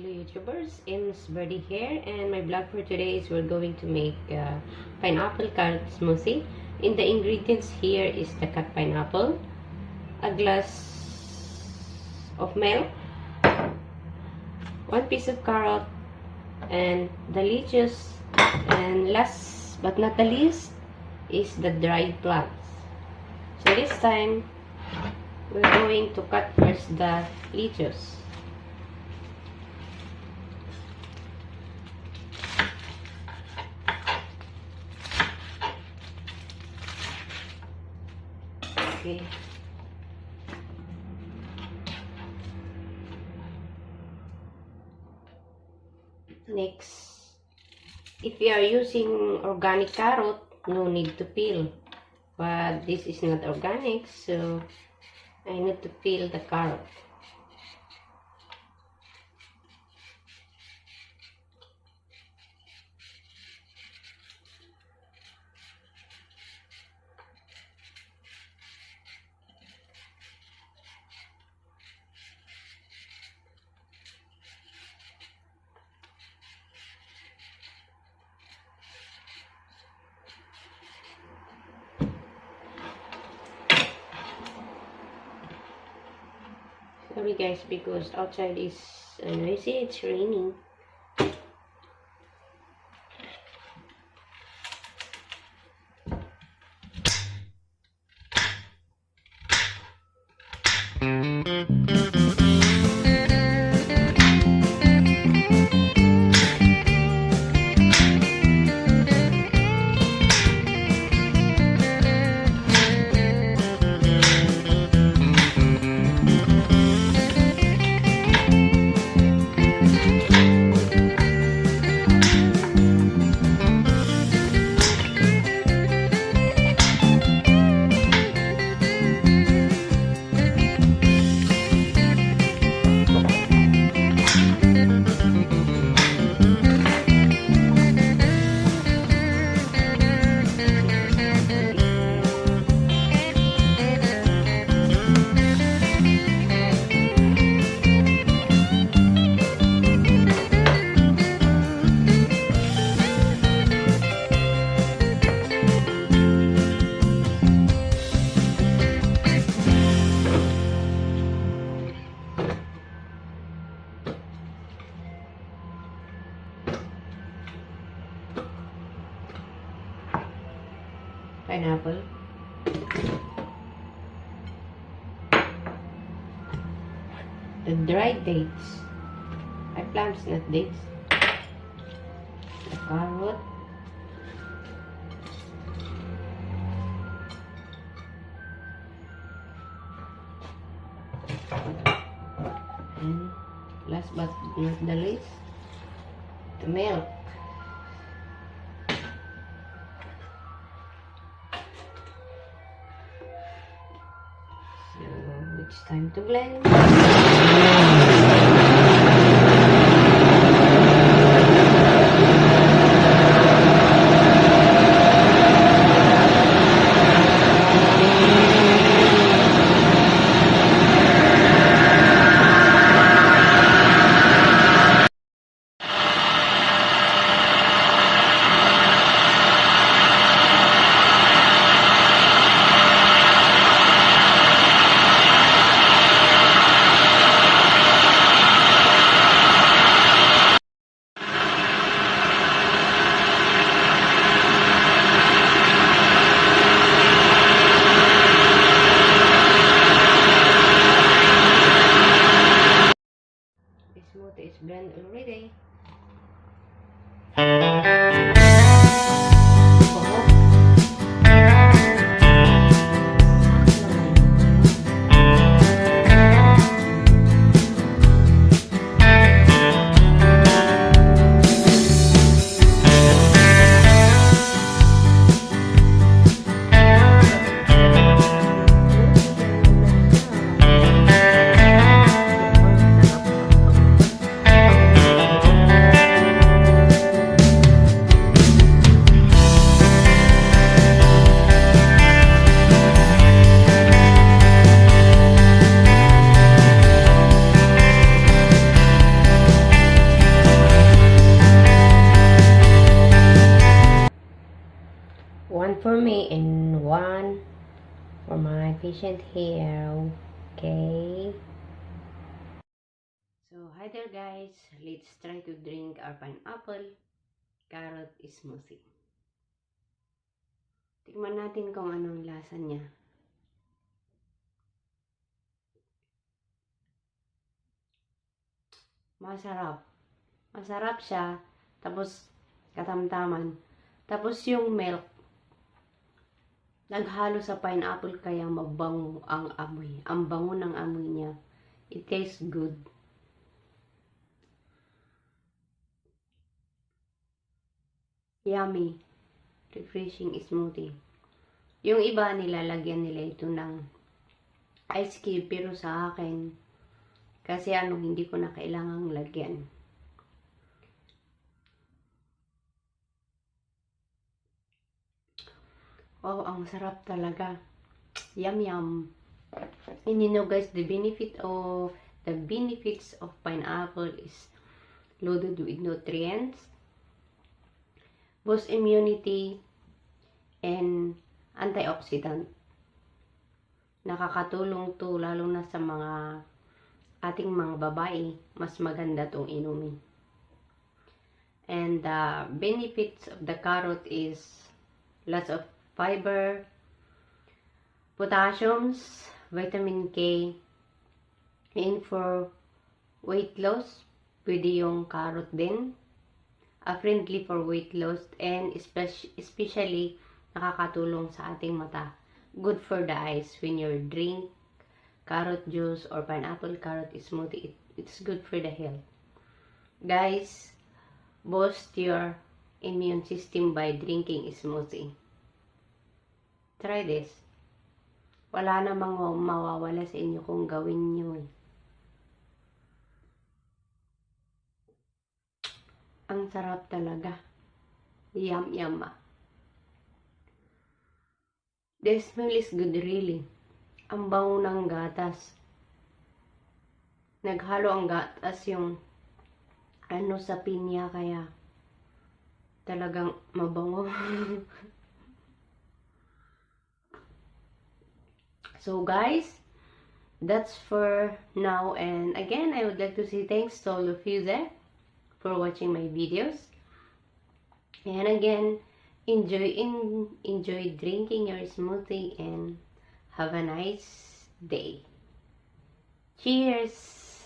hello YouTubers, EMS BIRDE here, and my vlog for today is we're going to make pineapple carrot smoothie. In the ingredients here is the cut pineapple, a glass of milk, 1 piece of carrot, and the lettuce, and last but not the least is the dried plants. So this time we're going to cut first the lettuce. Okay. Next, if you are using organic carrot, no need to peel. But this is not organic, so I need to peel the carrot. Sorry guys, because outside is noisy, it's raining. Pineapple, the dried dates, plums, not dates, the carrot, and last but not the least, the milk. It's time to blend. Smoothie is blended already. for me and one for my patient here. Okay. So, hi there guys. Let's try to drink our pineapple carrot smoothie. Tikman natin kung anong lasa niya. Masarap. Masarap siya. Tapos, katamtaman. Tapos yung milk, naghalo sa pineapple kaya mabango ang amoy. Ang bango ng amoy niya. It tastes good. Yummy. Refreshing smoothie. Yung iba nilalagyan nila ito ng ice cube. Pero sa akin, kasi hindi ko na kailangang lagyan. Oh, ang sarap talaga. Yum, yum. And you know guys, the benefits of pineapple is loaded with nutrients, boost immunity, and antioxidant. Nakakatulong to lalo na sa ating mga babae. Mas maganda tong inumin. And the benefits of the carrot is lots of fiber, potassiums, vitamin K, and for weight loss, pwede yung carrot din. Friendly for weight loss and especially nakakatulong sa ating mata. Good for the eyes when you drink carrot juice or pineapple carrot smoothie. It's good for the health. Guys, boost your immune system by drinking smoothie. Try this. Wala namang mawawala sa inyo kung gawin nyo. Ang sarap talaga. Yum, yum. The smell is good really. Ang bango ng gatas. Naghalo ang gatas yung sa pinya kaya talagang mabango. So guys, that's for now, and again I would like to say thanks to all of you there for watching my videos, and again enjoy drinking your smoothie and have a nice day. Cheers.